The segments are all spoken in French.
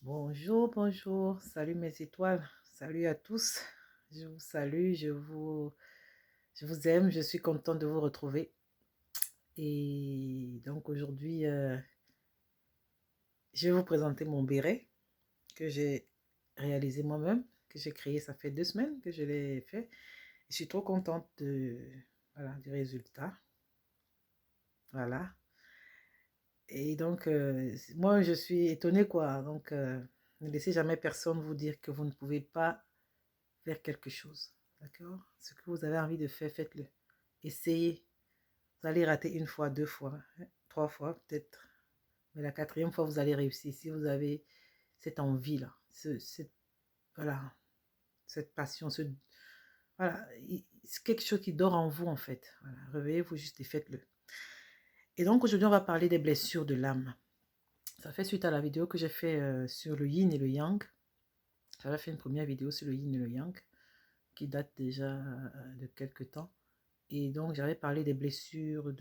Bonjour, bonjour, salut mes étoiles, salut à tous, je vous salue, je vous aime, je suis contente de vous retrouver. Et donc aujourd'hui, je vais vous présenter mon béret que j'ai réalisé moi-même, que j'ai créé, ça fait 2 semaines que je l'ai fait. Je suis trop contente voilà, du résultat, voilà. Et donc, moi, je suis étonnée, quoi. Donc, ne laissez jamais personne vous dire que vous ne pouvez pas faire quelque chose. D'accord? Ce que vous avez envie de faire, faites-le. Essayez. Vous allez rater une fois, 2 fois, hein, 3 fois peut-être. Mais la quatrième fois, vous allez réussir. Si vous avez cette envie-là, voilà, cette passion, voilà, c'est quelque chose qui dort en vous en fait. Voilà, réveillez-vous juste et faites-le. Et donc aujourd'hui, on va parler des blessures de l'âme. Ça fait suite à la vidéo que j'ai fait sur le yin et le yang. J'avais fait une première vidéo sur le yin et le yang qui date déjà de quelques temps. Et donc, j'avais parlé des blessures,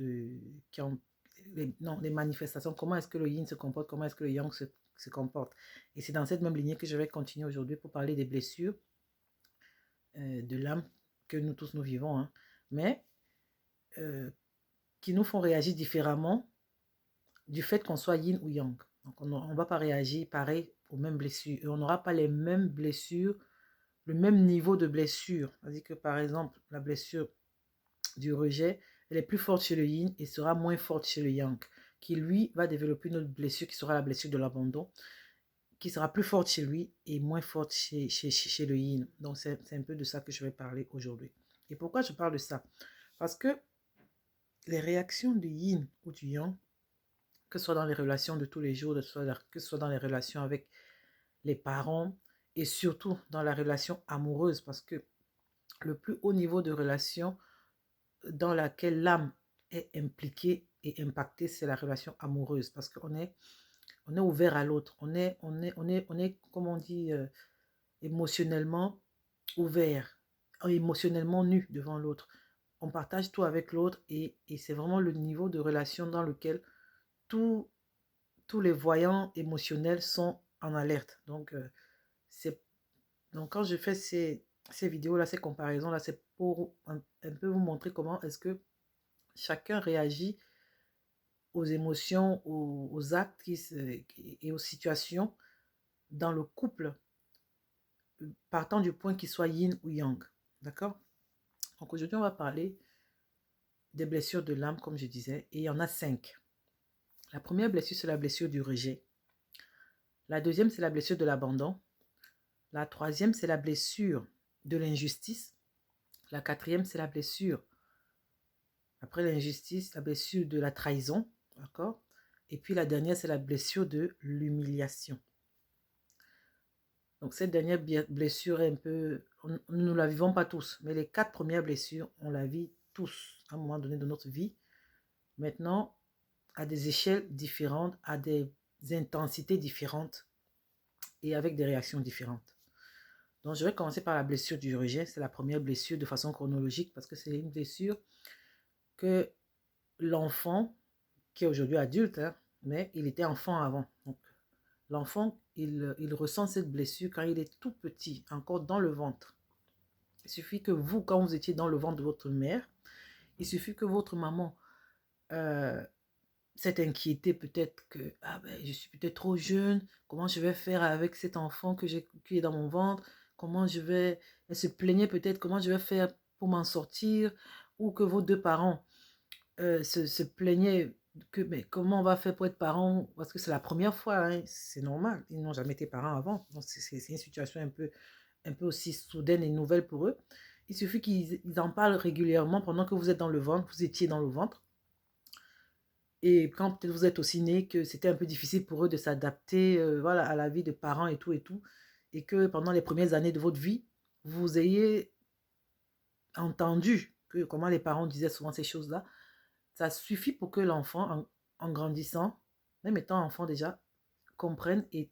non, des manifestations. Comment est-ce que le yin se comporte, comment est-ce que le yang se comporte. Et c'est dans cette même lignée que je vais continuer aujourd'hui pour parler des blessures de l'âme que nous tous nous vivons, hein, mais euh, qui nous font réagir différemment du fait qu'on soit yin ou yang. Donc, on ne va pas réagir pareil aux mêmes blessures. Et on n'aura pas les mêmes blessures, le même niveau de blessure. C'est-à-dire que, par exemple, la blessure du rejet, elle est plus forte chez le yin et sera moins forte chez le yang, qui lui va développer une autre blessure qui sera la blessure de l'abandon, qui sera plus forte chez lui et moins forte chez le yin. Donc c'est un peu de ça que je vais parler aujourd'hui. Et pourquoi je parle de ça? Parce que les réactions du yin ou du yang, que ce soit dans les relations de tous les jours, que ce soit dans les relations avec les parents et surtout dans la relation amoureuse, parce que le plus haut niveau de relation dans laquelle l'âme est impliquée et impactée, c'est la relation amoureuse parce on est ouvert à l'autre, on est, comme on dit, émotionnellement ouvert, émotionnellement nu devant l'autre. On partage tout avec l'autre et c'est vraiment le niveau de relation dans lequel tous les voyants émotionnels sont en alerte. Donc, donc quand je fais ces vidéos-là, ces comparaisons-là, c'est pour un peu vous montrer comment est-ce que chacun réagit aux émotions, aux actes et aux situations dans le couple, partant du point qu'il soit yin ou yang. D'accord? Donc aujourd'hui, on va parler des blessures de l'âme, comme je disais, et il y en a 5. La première blessure, c'est la blessure du rejet. La deuxième, c'est la blessure de l'abandon. La troisième, c'est la blessure de l'injustice. La quatrième, c'est la blessure, après l'injustice, la blessure de la trahison. D'accord? Et puis la dernière, c'est la blessure de l'humiliation. Donc cette dernière blessure est un peu... Nous ne la vivons pas tous, mais les 4 premières blessures, on la vit tous à un moment donné de notre vie. Maintenant, à des échelles différentes, à des intensités différentes et avec des réactions différentes. Donc je vais commencer par la blessure du rejet. C'est la première blessure de façon chronologique parce que c'est une blessure que l'enfant, qui est aujourd'hui adulte, hein, mais il était enfant avant. Donc l'enfant, il ressent cette blessure quand il est tout petit, encore dans le ventre. Il suffit que vous, quand vous étiez dans le ventre de votre mère, il suffit que votre maman s'est inquiétée peut-être que ah ben, je suis peut-être trop jeune, comment je vais faire avec cet enfant qui est dans mon ventre, comment je vais... Elle se plaignait peut-être comment je vais faire pour m'en sortir, ou que vos deux parents se plaignaient que mais comment on va faire pour être parents, parce que c'est la première fois, hein, c'est normal, ils n'ont jamais été parents avant, donc c'est une situation un peu aussi soudaine et nouvelle pour eux. Il suffit qu'ils en parlent régulièrement pendant que vous êtes dans le ventre, vous étiez dans le ventre. Et quand peut-être vous êtes aussi né, que c'était un peu difficile pour eux de s'adapter voilà, à la vie de parents et tout et tout. Et que pendant les premières années de votre vie, vous ayez entendu comment les parents disaient souvent ces choses-là. Ça suffit pour que l'enfant, en grandissant, même étant enfant déjà, comprennent et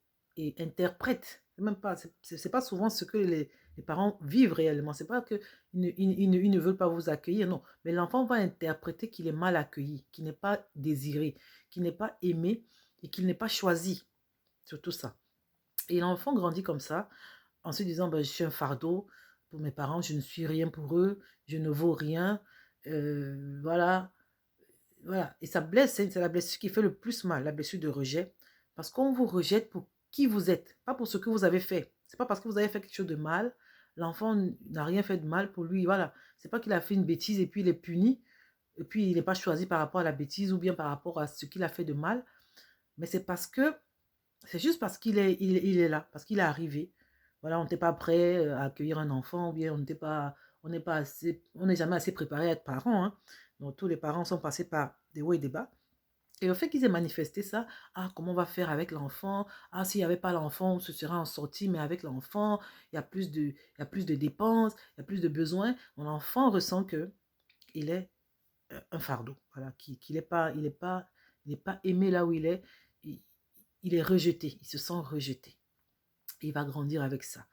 interprètent. Même pas, c'est pas souvent ce que les parents vivent réellement. C'est pas que ils ne veulent pas vous accueillir, non. Mais l'enfant va interpréter qu'il est mal accueilli, qu'il n'est pas désiré, qu'il n'est pas aimé et qu'il n'est pas choisi. Surtout ça. Et l'enfant grandit comme ça, en se disant, ben, je suis un fardeau pour mes parents, je ne suis rien pour eux, je ne vaux rien. Voilà, voilà. Et ça blesse, c'est la blessure qui fait le plus mal, la blessure de rejet. Parce qu'on vous rejette pour qui vous êtes, pas pour ce que vous avez fait. C'est pas parce que vous avez fait quelque chose de mal, l'enfant n'a rien fait de mal pour lui. Voilà. C'est pas qu'il a fait une bêtise et puis il est puni, et puis il n'est pas choisi par rapport à la bêtise ou bien par rapport à ce qu'il a fait de mal. Mais c'est juste parce qu'il est là, parce qu'il est arrivé. Voilà, on n'était pas prêt à accueillir un enfant, ou bien on n'est pas assez, on n'est jamais assez préparé à être parent, hein. Donc tous les parents sont passés par des hauts et des bas. Et le fait qu'ils aient manifesté ça, ah, comment on va faire avec l'enfant? Ah, s'il n'y avait pas l'enfant, on se serait en sorti, mais avec l'enfant, il y a plus de dépenses, il y a plus de besoins. Mon enfant ressent que il est un fardeau, voilà, qu'il n'est pas, il n'est pas aimé là où il est, il, il est rejeté, il se sent rejeté. Et il va grandir avec ça.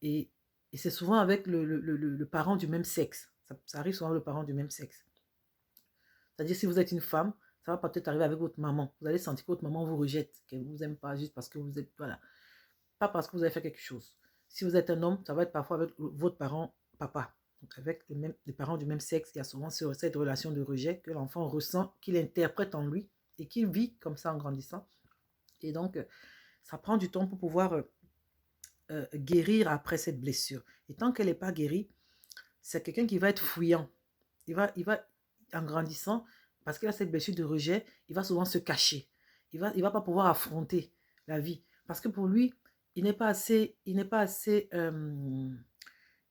Et, et c'est souvent avec le parent du même sexe. Ça arrive souvent avec le parent du même sexe. C'est-à-dire, si vous êtes une femme, ça va peut-être arriver avec votre maman. Vous allez sentir que votre maman vous rejette, qu'elle ne vous aime pas juste parce que vous êtes, voilà, pas parce que vous avez fait quelque chose. Si vous êtes un homme, ça va être parfois avec votre parent, papa. Donc avec les parents du même sexe, il y a souvent cette relation de rejet que l'enfant ressent, qu'il interprète en lui et qu'il vit comme ça en grandissant. Et donc, ça prend du temps pour pouvoir guérir après cette blessure. Et tant qu'elle n'est pas guérie, c'est quelqu'un qui va être fouillant. En grandissant, parce qu'il a cette blessure de rejet, il va souvent se cacher. Il va pas pouvoir affronter la vie. Parce que pour lui, il n'est pas assez, il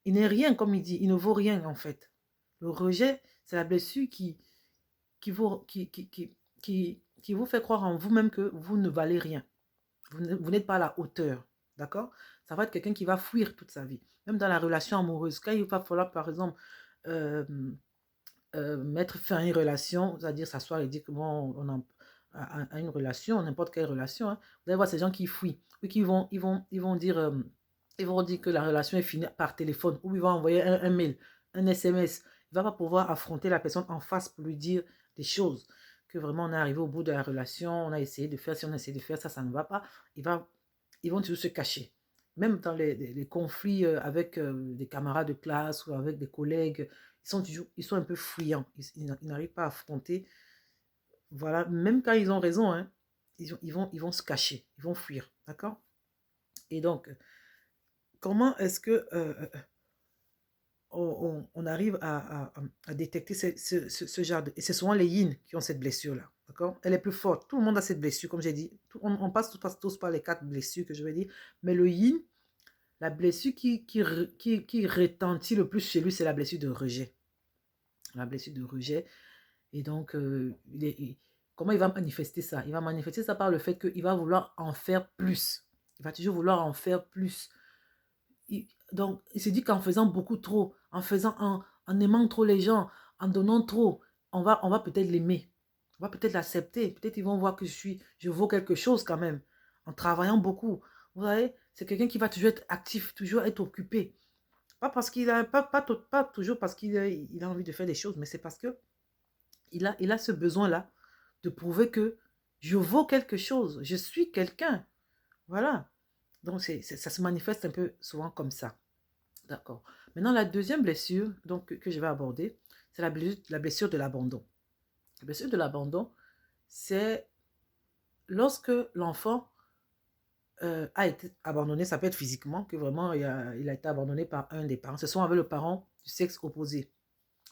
n'est rien, comme il dit, il ne vaut rien en fait. Le rejet, c'est la blessure qui, vous, qui vous fait croire en vous-même que vous ne valez rien. Vous n'êtes pas à la hauteur. D'accord? Ça va être quelqu'un qui va fuir toute sa vie. Même dans la relation amoureuse. Quand il va falloir, par exemple, euh, mettre fin à une relation, c'est-à-dire s'asseoir et dire que bon, on a une relation, n'importe quelle relation, hein, vous allez voir ces gens qui fuient. Ou qui ils vont dire que la relation est finie par téléphone. Ou ils vont envoyer un mail, un SMS. Il ne va pas pouvoir affronter la personne en face pour lui dire des choses que vraiment on est arrivé au bout de la relation, on a essayé de faire, si on a essayé de faire ça, ça ne va pas, ils vont toujours se cacher. Même dans les conflits avec des camarades de classe ou avec des collègues, ils sont un peu fuyants, ils n'arrivent pas à affronter, voilà, même quand ils ont raison, hein, ils vont se cacher, ils vont fuir, d'accord? Et donc, comment est-ce que on arrive à détecter ce genre de... Et c'est souvent les yin qui ont cette blessure-là, d'accord? Elle est plus forte. Tout le monde a cette blessure, comme j'ai dit. On passe tous par les 4 blessures que je vais dire. Mais le yin, la blessure qui retentit le plus chez lui, c'est la blessure de rejet. La blessure de rejet. Et donc, comment il va manifester ça? Il va manifester ça par le fait qu'il va vouloir en faire plus. Il va toujours vouloir en faire plus. Donc, il se dit qu'en faisant beaucoup trop, en aimant trop les gens, en donnant trop, on va peut-être l'aimer. On va peut-être l'accepter. Peut-être ils vont voir que je vaux quelque chose quand même. En travaillant beaucoup. Vous voyez, c'est quelqu'un qui va toujours être actif, toujours être occupé. Pas parce qu'il a, pas toujours parce il a envie de faire des choses, mais c'est parce que il a ce besoin-là de prouver que je vaux quelque chose, je suis quelqu'un. Voilà. Donc, ça se manifeste un peu souvent comme ça. D'accord. Maintenant, la deuxième blessure donc, que je vais aborder, c'est la blessure de l'abandon. La blessure de l'abandon, c'est lorsque l'enfant a été abandonné, ça peut être physiquement, que vraiment il a été abandonné par un des parents. Ce sont avec le parent du sexe opposé.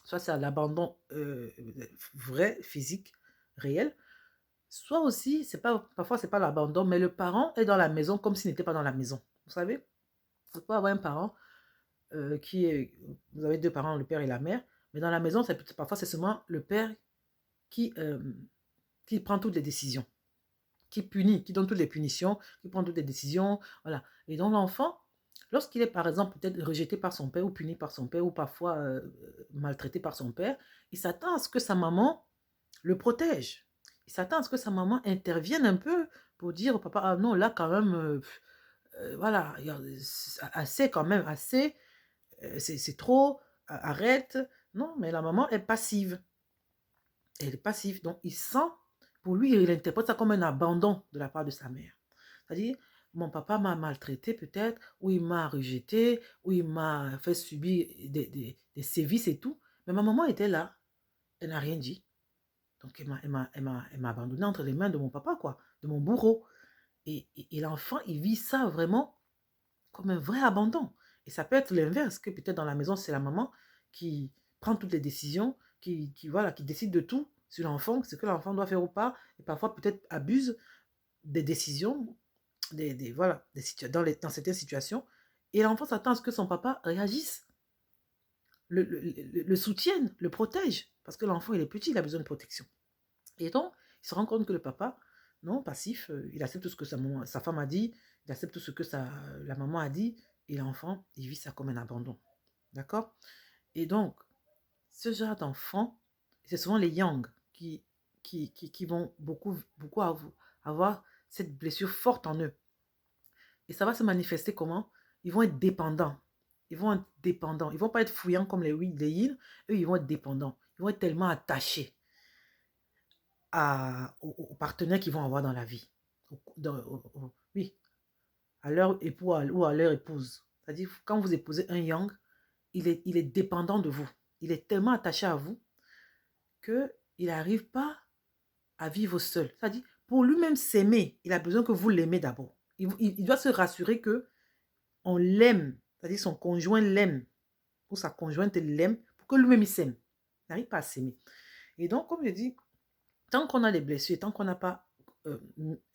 Soit c'est l'abandon vrai, physique, réel, soit aussi, parfois c'est pas l'abandon, mais le parent est dans la maison comme s'il n'était pas dans la maison. Vous savez, vous pouvez avoir un parent vous avez deux parents, le père et la mère, mais dans la maison, parfois c'est seulement le père qui, euh, qui prend toutes les décisions, qui punit, qui donne toutes les punitions, qui prend toutes les décisions, voilà. Et donc l'enfant, lorsqu'il est par exemple peut-être rejeté par son père ou puni par son père ou parfois maltraité par son père, il s'attend à ce que sa maman le protège. Il s'attend à ce que sa maman intervienne un peu pour dire au papa, ah non, là quand même, voilà, assez quand même, assez, c'est trop, arrête. Non, mais la maman est passive. Elle est passive. Donc, il sent, pour lui, il interprète ça comme un abandon de la part de sa mère. C'est-à-dire, mon papa m'a maltraité peut-être, ou il m'a rejeté, ou il m'a fait subir des sévices et tout. Mais ma maman était là, elle n'a rien dit. Donc elle m'a abandonné entre les mains de mon papa, quoi, de mon bourreau. Et l'enfant, il vit ça vraiment comme un vrai abandon. Et ça peut être l'inverse, que peut-être dans la maison, c'est la maman qui prend toutes les décisions, voilà, qui décide de tout sur l'enfant, ce que l'enfant doit faire ou pas, et parfois peut-être abuse des décisions, voilà, dans certaines situations. Et l'enfant s'attend à ce que son papa réagisse, le soutienne, le protège, parce que l'enfant, il est petit, il a besoin de protection. Et donc, il se rend compte que le papa, non, passif, il accepte tout ce que sa femme a dit, il accepte tout ce que la maman a dit, et l'enfant, il vit ça comme un abandon. D'accord? Et donc, ce genre d'enfant, c'est souvent les Yang qui vont beaucoup avoir cette blessure forte en eux. Et ça va se manifester comment? Ils vont être dépendants. Ils vont être dépendants. Ils ne vont pas être fouillants comme les Yin. Eux, ils vont être dépendants. Ils vont être tellement attachés aux partenaires qu'ils vont avoir dans la vie. Oui, à leur époux ou à leur épouse. C'est-à-dire, quand vous épousez un Yang, il est dépendant de vous. Il est tellement attaché à vous qu'il n'arrive pas à vivre seul. C'est-à-dire, pour lui-même s'aimer, il a besoin que vous l'aimez d'abord. Il doit se rassurer que on l'aime, c'est-à-dire son conjoint l'aime, ou sa conjointe l'aime, pour que lui-même il s'aime. Il n'arrive pas à s'aimer. Et donc, comme je dis, tant qu'on a des blessures, tant qu'on n'a pas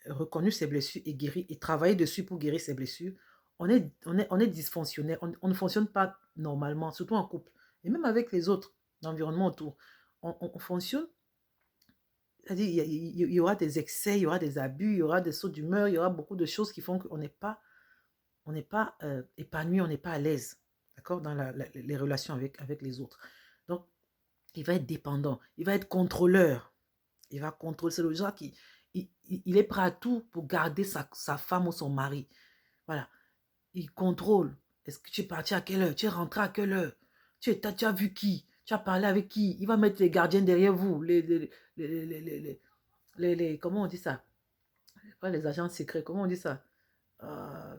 reconnu ces blessures et guéri, et travaillé dessus pour guérir ces blessures, on est dysfonctionnel, on ne fonctionne pas normalement, surtout en couple, et même avec les autres, l'environnement autour. On fonctionne, c'est-à-dire il y aura des excès, il y aura des abus, il y aura des sauts d'humeur, il y aura beaucoup de choses qui font qu'on n'est pas épanoui, on n'est pas à l'aise, d'accord, dans les relations avec les autres. Donc, il va être dépendant, il va être contrôleur. Il va contrôler. C'est le genre qui il est prêt à tout pour garder sa femme ou son mari. Voilà. Il contrôle. Est-ce que tu es parti à quelle heure? Tu es rentré à quelle heure? Tu as vu qui? Tu as parlé avec qui? Il va mettre les gardiens derrière vous. Comment on dit ça? Pas les agents secrets. Comment on dit ça? Euh,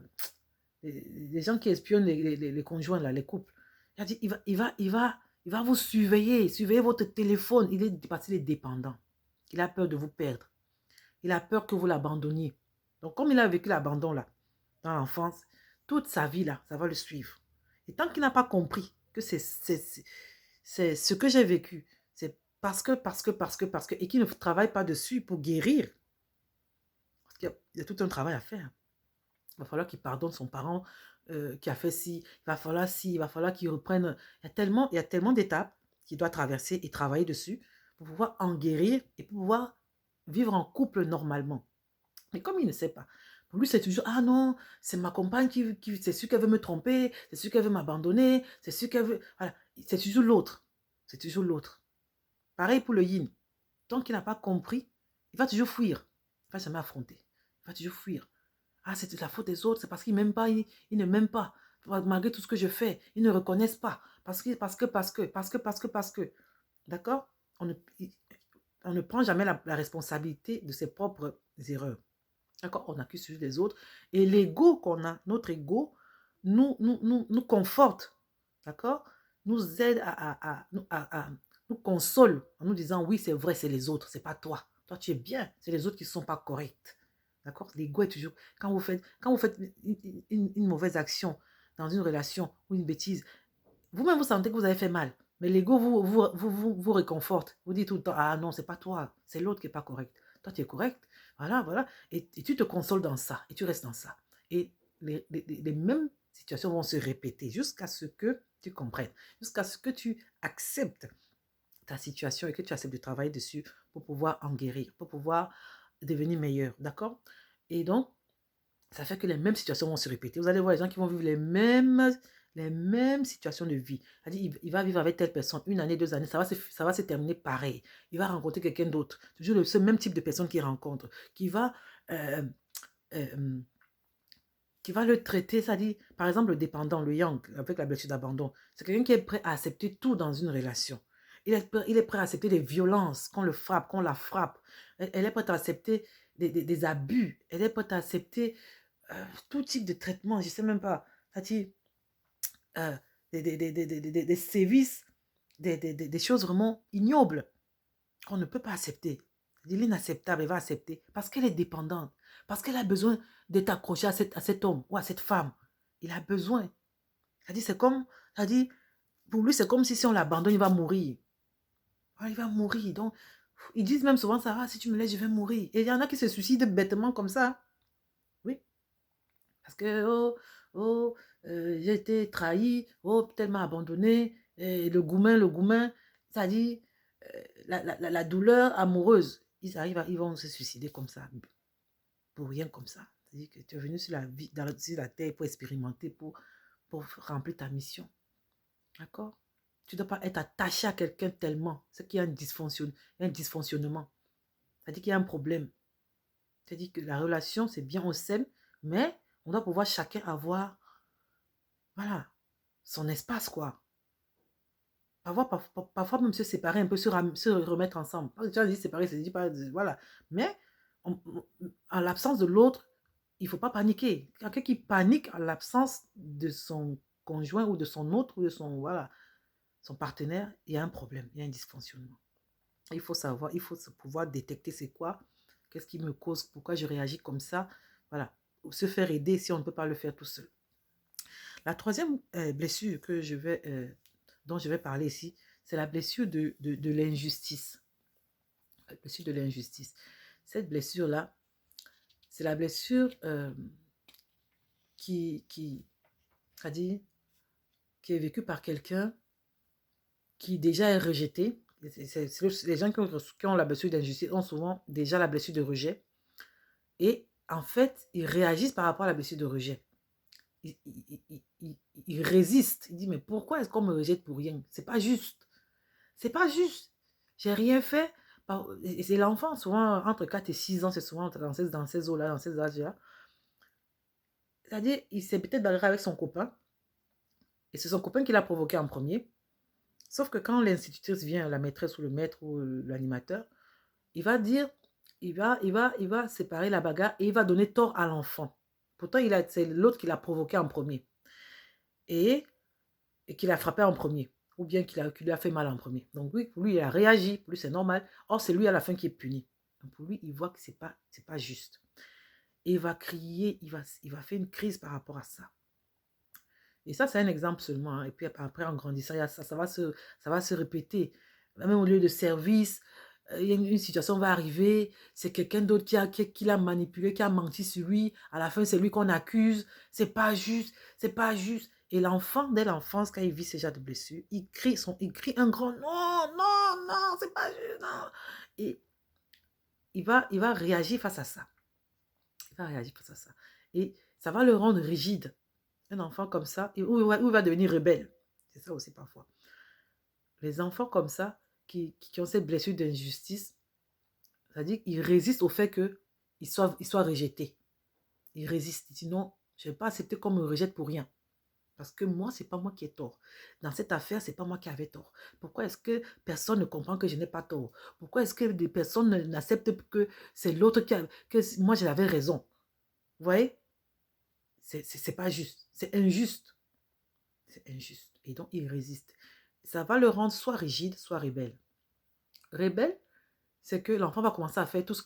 les gens qui espionnent les conjoints, là, les couples. Il a dit, il va vous surveiller votre téléphone. Parce qu'il est dépendant. Il a peur de vous perdre. Il a peur que vous l'abandonniez. Donc, comme il a vécu l'abandon là, dans l'enfance, toute sa vie là, ça va le suivre. Et tant qu'il n'a pas compris que c'est ce que j'ai vécu, c'est parce que, et qu'il ne travaille pas dessus pour guérir, parce qu'il y a tout un travail à faire. Il va falloir qu'il pardonne son parent qui a fait ci, il va falloir qu'il reprenne. Il y a tellement d'étapes qu'il doit traverser et travailler dessus pour pouvoir en guérir et pour pouvoir vivre en couple normalement. Mais comme il ne sait pas, pour lui c'est toujours, ah non, c'est ma compagne c'est sûr qu'elle veut me tromper, c'est sûr qu'elle veut m'abandonner, c'est sûr qu'elle veut... Voilà, c'est toujours l'autre. C'est toujours l'autre. Pareil pour le yin. Tant qu'il n'a pas compris, il va toujours fuir. Il ne va jamais affronter. Il va toujours fuir. Ah, c'est de la faute des autres, c'est parce qu'ils ne m'aiment pas, ils ne m'aiment pas. Malgré tout ce que je fais, ils ne reconnaissent pas. Parce que. D'accord? On ne prend jamais la responsabilité de ses propres erreurs. D'accord? On accuse celui des autres. Et l'ego qu'on a, notre ego, nous conforte. D'accord? Nous aide nous console en nous disant oui, c'est vrai, c'est les autres, c'est pas toi. Toi, tu es bien, c'est les autres qui ne sont pas corrects. D'accord? L'ego est toujours. Quand vous faites une mauvaise action dans une relation ou une bêtise, vous-même, vous sentez que vous avez fait mal. Mais l'ego vous réconforte. Vous dites tout le temps, ah non, c'est pas toi, c'est l'autre qui n'est pas correct. Toi, tu es correct. Voilà, voilà. Et tu te consoles dans ça. Et tu restes dans ça. Et les mêmes situations vont se répéter jusqu'à ce que tu comprennes. Jusqu'à ce que tu acceptes ta situation et que tu acceptes de travailler dessus pour pouvoir en guérir, pour pouvoir devenir meilleur. D'accord? Et donc, ça fait que les mêmes situations vont se répéter. Vous allez voir les gens qui vont vivre les mêmes situations de vie. C'est-à-dire, il va vivre avec telle personne 1 année, 2 années, ça va se terminer pareil. Il va rencontrer quelqu'un d'autre. Toujours ce même type de personne qu'il rencontre, euh, euh, qui va le traiter, c'est-à-dire, par exemple, le dépendant, le yang, avec la blessure d'abandon. C'est quelqu'un qui est prêt à accepter tout dans une relation. Il est prêt à accepter des violences, qu'on le frappe, qu'on la frappe. Elle est prête à accepter des abus. Elle est prête à accepter tout type de traitement, je ne sais même pas. C'est-à-dire, euh, des sévices, des choses vraiment ignobles qu'on ne peut pas accepter. L'inacceptable, elle va accepter parce qu'elle est dépendante, parce qu'elle a besoin d'être accrochée à cet homme ou à cette femme. Il a besoin. C'est-à-dire, c'est-à-dire, pour lui, c'est comme si on l'abandonne, il va mourir. Ah, il va mourir. Donc, ils disent même souvent ça, ah, si tu me laisses, je vais mourir. Et il y en a qui se suicident bêtement comme ça. Oui, parce que, oh, j'ai été trahi, oh, tellement abandonné, et le goumen, c'est-à-dire la douleur amoureuse. Ils vont se suicider comme ça, pour rien comme ça. C'est-à-dire que tu es venu sur la vie, sur la terre pour expérimenter, pour remplir ta mission. D'accord? Tu ne dois pas être attaché à quelqu'un tellement. C'est qu'il y a un dysfonctionnement. C'est-à-dire qu'il y a un problème. C'est-à-dire que la relation, c'est bien, on s'aime, mais on doit pouvoir chacun avoir, voilà, son espace, quoi. Parfois même se séparer un peu, se remettre ensemble. Tu as dit séparer, c'est dit pas, voilà. Mais en l'absence de l'autre, il ne faut pas paniquer. Quelqu'un qui panique en l'absence de son conjoint ou de son autre ou de son, voilà, son partenaire, il y a un problème, il y a un dysfonctionnement. Il faut savoir, il faut pouvoir détecter c'est quoi, qu'est-ce qui me cause, pourquoi je réagis comme ça. Voilà, se faire aider si on ne peut pas le faire tout seul. La troisième blessure dont je vais parler ici, c'est la blessure de l'injustice. La blessure de l'injustice. Cette blessure-là, c'est la blessure qui est vécue par quelqu'un qui déjà est rejeté. Les gens qui ont la blessure d'injustice ont souvent déjà la blessure de rejet. Et en fait, ils réagissent par rapport à la blessure de rejet. Ils résistent. Ils disent, mais pourquoi est-ce qu'on me rejette pour rien? C'est pas juste. C'est pas juste. J'ai rien fait. Et c'est l'enfant, souvent entre 4 et 6 ans, c'est souvent dans ces eaux-là, dans ces âges-là. C'est-à-dire, il s'est peut-être bagarré avec son copain. Et c'est son copain qui l'a provoqué en premier. Sauf que quand l'institutrice vient, la maîtresse ou le maître ou l'animateur, il va dire, il va séparer la bagarre et il va donner tort à l'enfant. Pourtant, c'est l'autre qui l'a provoqué en premier. Et qui l'a frappé en premier. Ou bien qui lui a fait mal en premier. Donc oui, pour lui, il a réagi. Pour lui, c'est normal. Or, c'est lui à la fin qui est puni. Donc pour lui, il voit que c'est pas juste. Et il va crier, il va faire une crise par rapport à ça. Et ça, c'est un exemple seulement. Hein. Et puis après, en grandissant, ça va se répéter. Même au lieu de service, une situation va arriver, c'est quelqu'un d'autre qui l'a manipulé, qui a menti sur lui. À la fin, c'est lui qu'on accuse. C'est pas juste, c'est pas juste. Et l'enfant, dès l'enfance, quand il vit ce genre de blessure, il crie un grand non, non, non, c'est pas juste, non. Et il va réagir face à ça. Il va réagir face à ça. Et ça va le rendre rigide. Un enfant comme ça, où il va devenir rebelle. C'est ça aussi parfois. Les enfants comme ça, qui ont cette blessure d'injustice, c'est-à-dire qu'ils résistent au fait qu'ils soient rejetés. Ils résistent. Ils disent non, je ne vais pas accepter qu'on me rejette pour rien. Parce que moi, ce n'est pas moi qui ai tort. Dans cette affaire, ce n'est pas moi qui avais tort. Pourquoi est-ce que personne ne comprend que je n'ai pas tort? Pourquoi est-ce que des personnes n'acceptent que c'est l'autre que moi, j'avais raison? Vous voyez? C'est pas juste. C'est injuste. C'est injuste. Et donc, ils résistent. Ça va le rendre soit rigide, soit rebelle. Rebelle, c'est que l'enfant va commencer à faire tout ce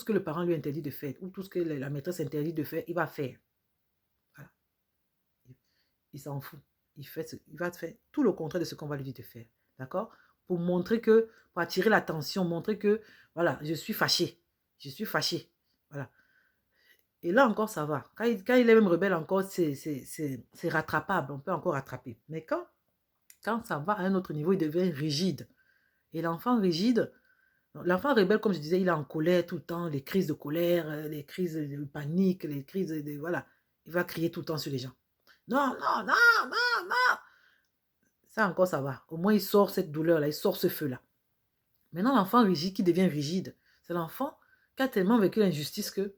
que le parent lui interdit de faire, ou tout ce que la maîtresse interdit de faire, il va faire. Voilà. Il s'en fout. Il va faire tout le contraire de ce qu'on va lui dire de faire. D'accord? Pour attirer l'attention, montrer que, voilà, je suis fâché. Je suis fâché. Voilà. Et là encore, ça va. Quand il est même rebelle encore, c'est rattrapable. On peut encore rattraper. Mais quand ça va à un autre niveau, il devient rigide. Et l'enfant rigide, l'enfant rebelle, comme je disais, il est en colère tout le temps, les crises de colère, les crises de panique, les crises de... Voilà. Il va crier tout le temps sur les gens. Non, non, non, non, non. Ça encore, ça va. Au moins, il sort cette douleur-là, il sort ce feu-là. Maintenant, l'enfant rigide qui devient rigide, c'est l'enfant qui a tellement vécu l'injustice que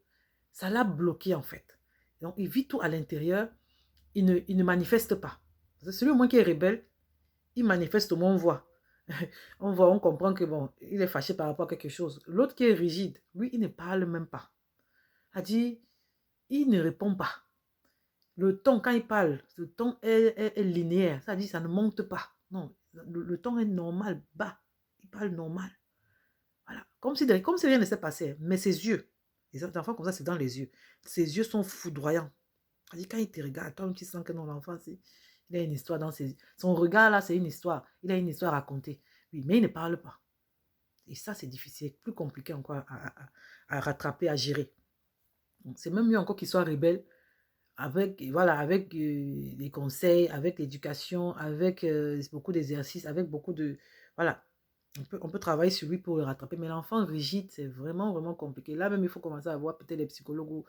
ça l'a bloqué, en fait. Donc, il vit tout à l'intérieur, il ne manifeste pas. Celui au moins qui est rebelle, il manifeste, au moins on voit. On comprend que bon, il est fâché par rapport à quelque chose. L'autre qui est rigide, lui, il ne parle même pas. A dit, il ne répond pas. Le ton, quand il parle, le ton est linéaire. Ça dit, ça ne monte pas. Non, le ton est normal, bas. Il parle normal. Voilà. Comme si rien ne s'est passé. Mais ses yeux, les enfants comme ça, c'est dans les yeux. Ses yeux sont foudroyants. Ça dit, quand il te regarde, toi, tu sens que non, l'enfant, il a une histoire dans ses yeux. Son regard, là, c'est une histoire. Il a une histoire à raconter. Oui, mais il ne parle pas. Et ça, c'est difficile, plus compliqué encore à rattraper, à gérer. C'est même mieux encore qu'il soit rebelle avec, voilà, avec des conseils, avec l'éducation, avec beaucoup d'exercices, avec beaucoup de... Voilà, on peut travailler sur lui pour le rattraper. Mais l'enfant rigide, c'est vraiment, vraiment compliqué. Là même, il faut commencer à voir peut-être les psychologues ou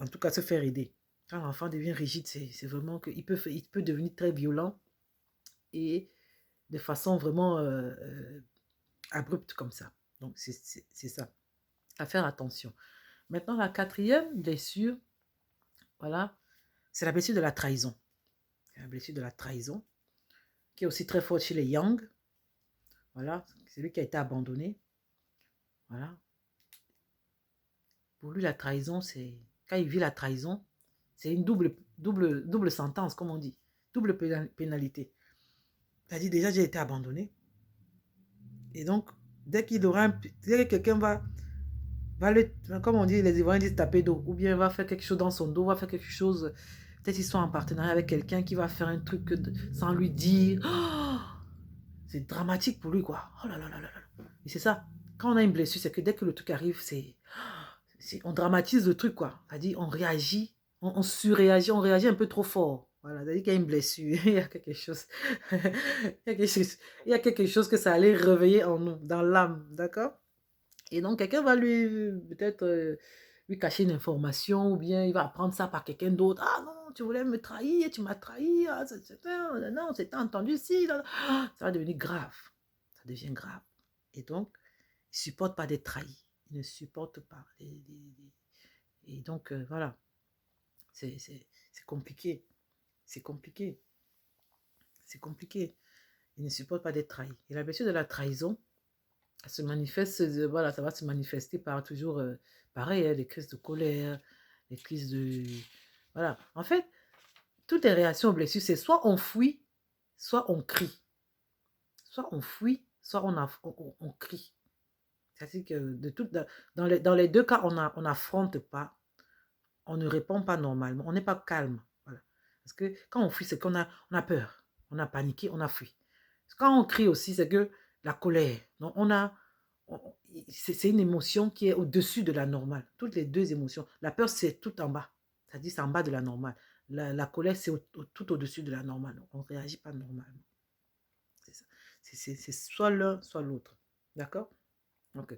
en tout cas se faire aider. Quand l'enfant devient rigide, c'est vraiment qu'il il peut devenir très violent et de façon vraiment abrupte comme ça. Donc, c'est ça. À faire attention. Maintenant, la quatrième blessure, voilà, c'est la blessure de la trahison. La blessure de la trahison, qui est aussi très forte chez les Yang. Voilà, c'est lui qui a été abandonné. Voilà. Pour lui, la trahison, c'est... Quand il vit la trahison, c'est une double sentence, comme on dit. Double pénalité. C'est-à-dire, déjà, j'ai été abandonné. Et donc, dès que quelqu'un va le, comme on dit, les Ivoiriens disent taper d'eau, ou bien va faire quelque chose dans son dos, va faire quelque chose, peut-être ils sont en partenariat avec quelqu'un qui va faire un truc sans lui dire. Oh, c'est dramatique pour lui, quoi. Oh là là là là là. Et c'est ça. Quand on a une blessure, c'est que dès que le truc arrive, on dramatise le truc, quoi. C'est-à-dire, on réagit, on surréagit, on réagit un peu trop fort. Voilà, c'est-à-dire qu'il y a une blessure, il y a quelque chose. Il y a quelque chose que ça allait réveiller en nous, dans l'âme, d'accord? Et donc, quelqu'un va lui, peut-être, lui cacher une information, ou bien il va apprendre ça par quelqu'un d'autre. Ah non, tu voulais me trahir, tu m'as trahi, ah, non, c'était entendu si. Ça va devenir grave. Ça devient grave. Et donc, il ne supporte pas d'être trahi. Il ne supporte pas. Et donc, voilà. C'est compliqué. C'est compliqué. C'est compliqué. Il ne supporte pas d'être trahi. Et la blessure de la trahison, se manifeste, voilà, ça va se manifester par toujours, pareil, hein, des crises de colère, des crises de... Voilà. En fait, toutes les réactions aux blessures, c'est soit on fuit, soit on crie. Soit on fuit, soit on crie. C'est-à-dire que dans les deux cas, on n'affronte pas, on ne répond pas normalement, on n'est pas calme. Voilà. Parce que quand on fuit, c'est on a peur, on a paniqué, on a fui. Quand on crie aussi, c'est que la colère. Donc c'est une émotion qui est au-dessus de la normale. Toutes les deux émotions. La peur, c'est tout en bas. C'est-à-dire, c'est en bas de la normale. La colère, c'est tout au-dessus de la normale. On ne réagit pas normalement. C'est ça. C'est soit l'un, soit l'autre. D'accord? Donc,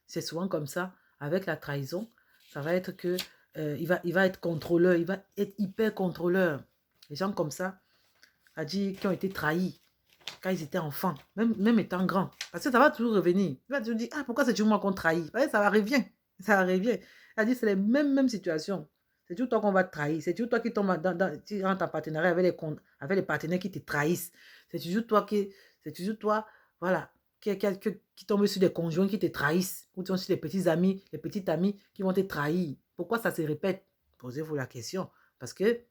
c'est souvent comme ça. Avec la trahison, ça va être que il va être contrôleur. Il va être hyper contrôleur. Les gens comme ça, qui ont été trahis quand ils étaient enfants, même étant grands. Parce que ça va toujours revenir. Il va toujours dire, ah, pourquoi c'est toujours moi qu'on trahit? Ça revient. Ça revient. C'est-à-dire, c'est les mêmes situations. C'est toujours toi qu'on va te trahir. C'est toujours toi qui tombe tu rentres en partenariat avec les partenaires qui te trahissent. C'est toujours toi voilà, qui tombe sur des conjoints qui te trahissent. Ou sur les petits amis, les petites amies qui vont te trahir. Pourquoi ça se répète? Posez-vous la question. Parce que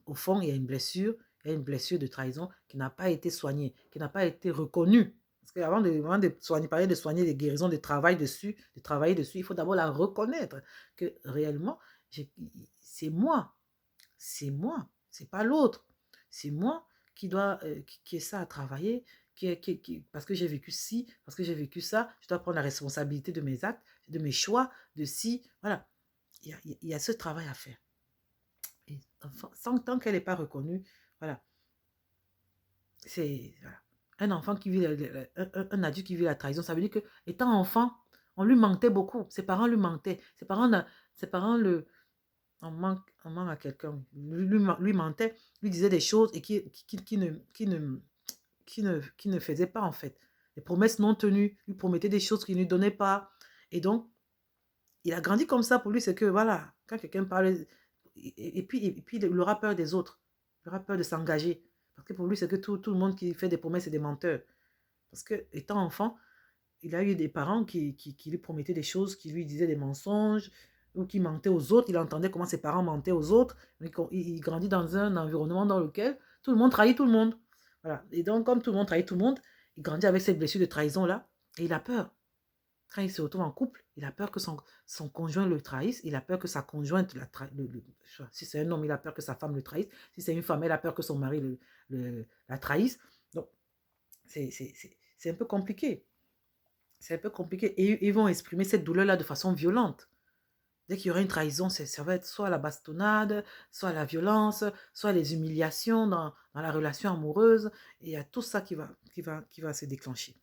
au fond, il y a une blessure de trahison qui n'a pas été soignée, qui n'a pas été reconnue. Parce qu'avant de soigner, parler de soigner des guérisons, de travailler dessus, il faut d'abord la reconnaître que réellement, c'est moi, c'est pas l'autre. C'est moi qui dois, qui ai ça à travailler, parce que j'ai vécu ci, parce que j'ai vécu ça, je dois prendre la responsabilité de mes actes, de mes choix, de ci, voilà. Il y a ce travail à faire. Et sans tant qu'elle n'est pas reconnue, voilà. C'est voilà. Un enfant qui vit, un adulte qui vit la trahison, ça veut dire que étant enfant, on lui mentait beaucoup. Ses parents lui mentaient. Ses parents on manque à quelqu'un. Lui mentait, lui disait des choses et qui ne faisait pas en fait. Des promesses non tenues, lui promettait des choses qu'il ne lui donnait pas. Et donc, il a grandi comme ça. Pour lui, c'est que voilà, quand quelqu'un parle, et puis il aura peur des autres. Il aura peur de s'engager. Parce que pour lui, c'est que tout le monde qui fait des promesses, c'est des menteurs. Parce que étant enfant, il a eu des parents qui lui promettaient des choses, qui lui disaient des mensonges. ou qui mentait aux autres, il entendait comment ses parents mentaient aux autres. Il grandit dans un environnement dans lequel tout le monde trahit tout le monde. Voilà. Et donc, comme tout le monde trahit tout le monde, il grandit avec cette blessure de trahison-là et il a peur. Quand il se retrouve en couple, il a peur que son conjoint le trahisse, il a peur que sa conjointe, si c'est un homme, il a peur que sa femme le trahisse, si c'est une femme, elle a peur que son mari la trahisse. Donc, c'est un peu compliqué. C'est un peu compliqué. Et ils vont exprimer cette douleur-là de façon violente. Dès qu'il y aura une trahison, ça va être soit la bastonnade, soit la violence, soit les humiliations dans la relation amoureuse. Et il y a tout ça qui va se déclencher.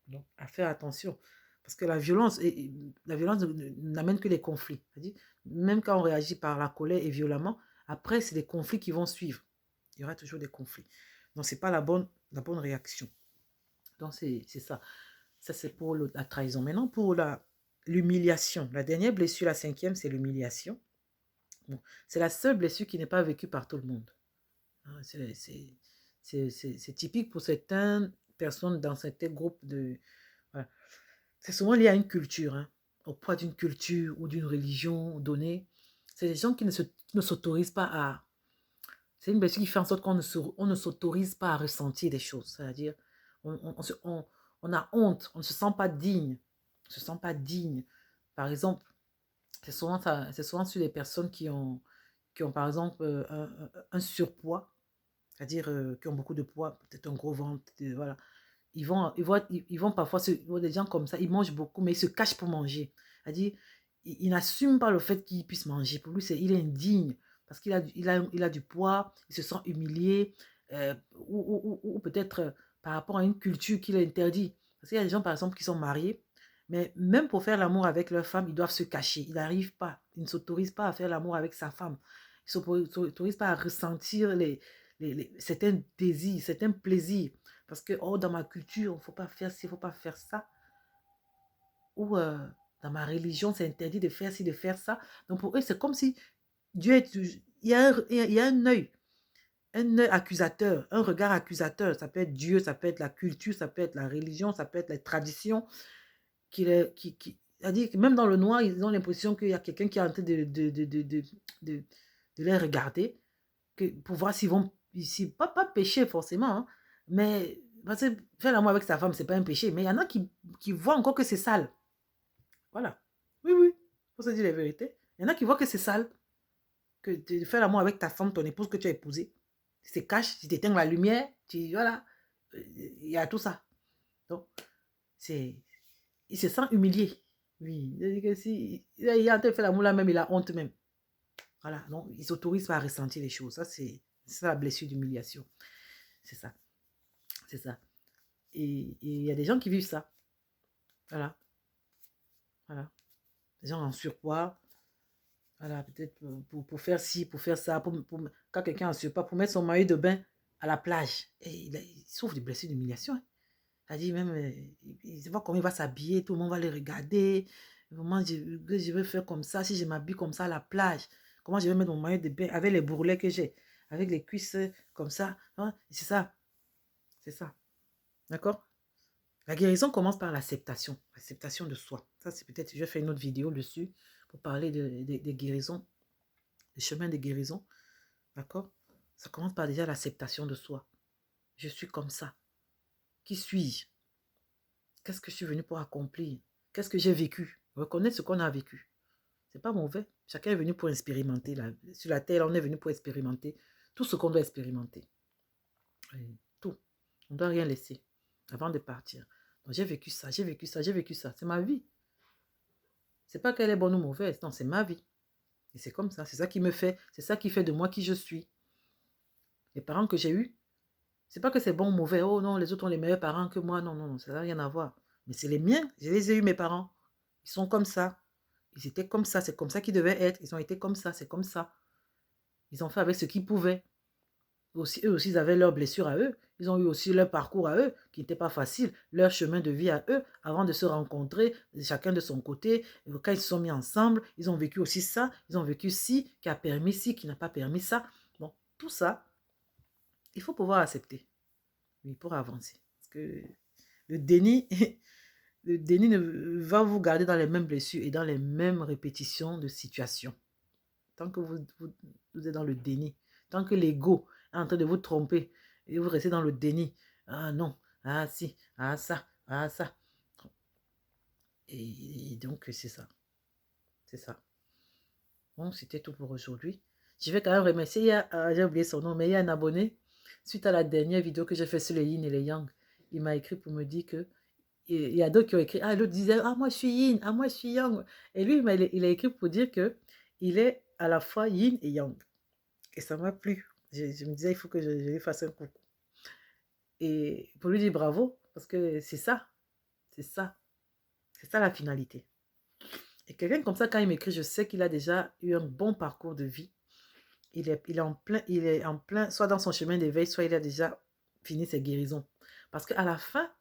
Donc, à faire attention. Parce que la violence n'amène que des conflits. C'est-à-dire, même quand on réagit par la colère et violemment, après, c'est des conflits qui vont suivre. Il y aura toujours des conflits. Donc, ce n'est pas la bonne réaction. Donc, c'est ça. Ça, c'est pour la trahison. Maintenant, pour l'humiliation. La dernière blessure, la cinquième, c'est l'humiliation. Bon, c'est la seule blessure qui n'est pas vécue par tout le monde. C'est typique pour certaines personnes dans certains groupes de... Voilà. C'est souvent lié à une culture, hein, au poids d'une culture ou d'une religion donnée. C'est des gens qui ne s'autorisent pas à... C'est une blessure qui fait en sorte qu'on ne s'autorise pas à ressentir des choses. C'est-à-dire, on a honte, on ne se sent pas digne. On ne se sent pas digne. Par exemple, c'est souvent sur les personnes qui ont par exemple un surpoids, c'est-à-dire qui ont beaucoup de poids, peut-être un gros ventre, voilà. Ils vont parfois, des gens comme ça, ils mangent beaucoup, mais ils se cachent pour manger. C'est-à-dire, ils n'assument pas le fait qu'ils puissent manger. Pour lui, il est indigne parce qu'il a du poids, il se sent humilié, ou peut-être par rapport à une culture qu'il a interdit. Parce qu'il y a des gens, par exemple, qui sont mariés, mais même pour faire l'amour avec leur femme, ils doivent se cacher. Ils n'arrivent pas, ils ne s'autorisent pas à faire l'amour avec sa femme. Ils ne s'autorisent pas à ressentir certains désirs, certains plaisirs. Parce que, oh, dans ma culture, il ne faut pas faire ci, il ne faut pas faire ça. Ou dans ma religion, c'est interdit de faire ci, de faire ça. Donc pour eux, c'est comme si Dieu est... Il y a un œil accusateur, un regard accusateur. Ça peut être Dieu, ça peut être la culture, ça peut être la religion, ça peut être les traditions. C'est-à-dire que même dans le noir, ils ont l'impression qu'il y a quelqu'un qui est en train de les regarder pour voir s'ils vont... Pas pécher forcément, hein, mais parce que faire l'amour avec sa femme, c'est pas un péché. Mais il y en a qui voient encore que c'est sale. Voilà. Oui, oui. Faut se dire la vérité. Il y en a qui voient que c'est sale. Que de faire l'amour avec ta femme, ton épouse que tu as épousée. Tu te caches, tu t'éteins la lumière, voilà. Il y a tout ça. Donc, il se sent humilié. Oui. C'est-à-dire que si il a en train de faire l'amour là même, il a honte même. Voilà. Donc, il s'autorise pas à ressentir les choses. Ça, c'est la blessure d'humiliation. C'est ça. C'est ça. Et il y a des gens qui vivent ça. Voilà. Voilà. Des gens en surpoids. Voilà, peut-être pour faire ci, pour faire ça. Quand quelqu'un est en surpoids, pour mettre son maillot de bain à la plage. Et il souffre de blessures d'humiliation. Hein. C'est-à-dire même, il ne sait pas comment il va s'habiller. Tout le monde va le regarder. Comment je vais faire comme ça, si je m'habille comme ça à la plage. Comment je vais mettre mon maillot de bain avec les bourrelets que j'ai. Avec les cuisses comme ça. Hein. C'est ça. C'est ça. D'accord? La guérison commence par l'acceptation de soi. Ça, c'est peut-être, je vais faire une autre vidéo dessus pour parler des guérisons, des chemins de guérison. D'accord? Ça commence par déjà l'acceptation de soi. Je suis comme ça. Qui suis-je? Qu'est-ce que je suis venu pour accomplir? Qu'est-ce que j'ai vécu? Reconnaître ce qu'on a vécu. C'est pas mauvais. Chacun est venu pour expérimenter. Sur la terre, on est venu pour expérimenter tout ce qu'on doit expérimenter. Tout. On ne doit rien laisser avant de partir. Donc, j'ai vécu ça, j'ai vécu ça, j'ai vécu ça. C'est ma vie. C'est pas qu'elle est bonne ou mauvaise. Non, c'est ma vie. Et c'est comme ça. C'est ça qui me fait. C'est ça qui fait de moi qui je suis. Les parents que j'ai eus, c'est pas que c'est bon ou mauvais. Oh non, les autres ont les meilleurs parents que moi. Non, non, non, ça n'a rien à voir. Mais c'est les miens. Je les ai eus, mes parents. Ils sont comme ça. Ils étaient comme ça. C'est comme ça qu'ils devaient être. Ils ont été comme ça. C'est comme ça. Ils ont fait avec ce qu'ils pouvaient. Aussi, eux aussi, ils avaient leurs blessures à eux. Ils ont eu aussi leur parcours à eux, qui n'était pas facile, leur chemin de vie à eux, avant de se rencontrer, chacun de son côté. Quand ils se sont mis ensemble, ils ont vécu aussi ça, ils ont vécu ci, qui a permis ci, qui n'a pas permis ça. Bon, tout ça, il faut pouvoir accepter, oui, pour avancer. Parce que le déni, le déni va vous garder dans les mêmes blessures et dans les mêmes répétitions de situations. Tant que vous êtes dans le déni, tant que l'ego est en train de vous tromper et vous restez dans le déni. Ah non, ah si, ah ça, ah ça. Et donc, c'est ça. C'est ça. Bon, c'était tout pour aujourd'hui. Je vais quand même remercier, j'ai oublié son nom, mais il y a un abonné, suite à la dernière vidéo que j'ai fait sur les yin et les yang, il m'a écrit pour me dire que, il y a d'autres qui ont écrit, ah, l'autre disait, ah, moi je suis yin, ah, moi je suis yang. Et lui, il a écrit pour dire que il est à la fois yin et yang. Et ça m'a plu. Je me disais, il faut que je lui fasse un coucou. Et pour lui dire bravo, parce que c'est ça, c'est ça, c'est ça la finalité. Et quelqu'un comme ça, quand il m'écrit, je sais qu'il a déjà eu un bon parcours de vie. Il est en plein, soit dans son chemin d'éveil, soit il a déjà fini ses guérisons. Parce qu'à la fin,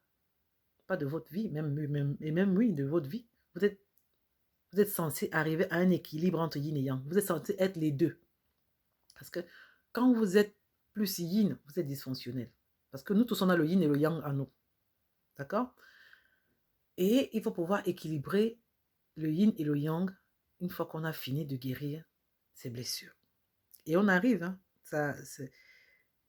pas de votre vie, même oui, de votre vie, vous êtes censé arriver à un équilibre entre yin et yang. Vous êtes censé être les deux. Parce que quand vous êtes plus yin, vous êtes dysfonctionnel. Parce que nous tous, on a le yin et le yang en nous. D'accord? Et il faut pouvoir équilibrer le yin et le yang une fois qu'on a fini de guérir ses blessures. Et on arrive, hein,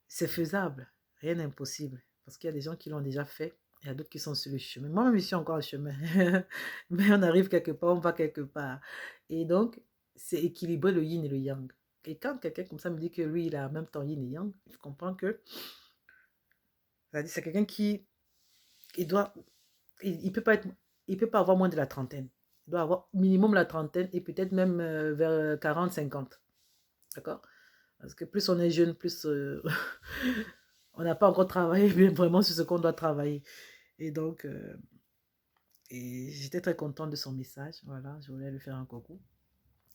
c'est faisable, rien n'est impossible. Parce qu'il y a des gens qui l'ont déjà fait, il y a d'autres qui sont sur le chemin. Moi-même, je suis encore au chemin. Mais on arrive quelque part, on va quelque part. Et donc, c'est équilibrer le yin et le yang. Et quand quelqu'un comme ça me dit que lui, il a en même temps yin et yang, je comprends que c'est quelqu'un qui il peut pas être, il peut pas avoir moins de la trentaine. Il doit avoir minimum la trentaine et peut-être même vers 40, 50. D'accord? Parce que plus on est jeune, plus on n'a pas encore travaillé bien vraiment sur ce qu'on doit travailler. Et donc, et j'étais très contente de son message. Voilà, je voulais lui faire un coucou.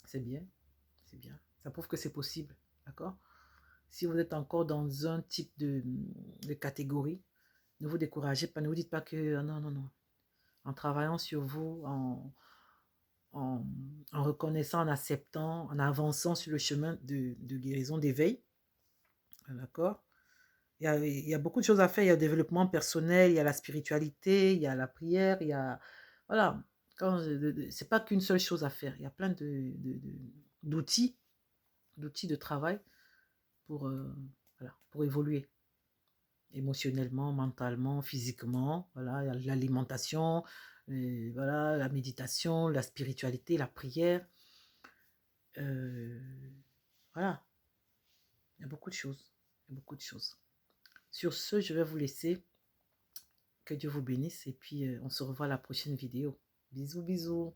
C'est bien, c'est bien. Ça prouve que c'est possible. D'accord? Si vous êtes encore dans un type de catégorie, ne vous découragez pas, ne vous dites pas que non, non, non. En travaillant sur vous, en reconnaissant, en acceptant, en avançant sur le chemin de guérison, d'éveil. D'accord? Il y a beaucoup de choses à faire. Il y a le développement personnel, il y a la spiritualité, il y a la prière, il y a... Voilà. C'est pas qu'une seule chose à faire. Il y a plein d'outils de travail pour, voilà, pour évoluer émotionnellement, mentalement, physiquement. Voilà, il y a l'alimentation, voilà, la méditation, la spiritualité, la prière. Voilà, il y a beaucoup de choses. Il y a beaucoup de choses. Sur ce, je vais vous laisser. Que Dieu vous bénisse et puis on se revoit à la prochaine vidéo. Bisous, bisous.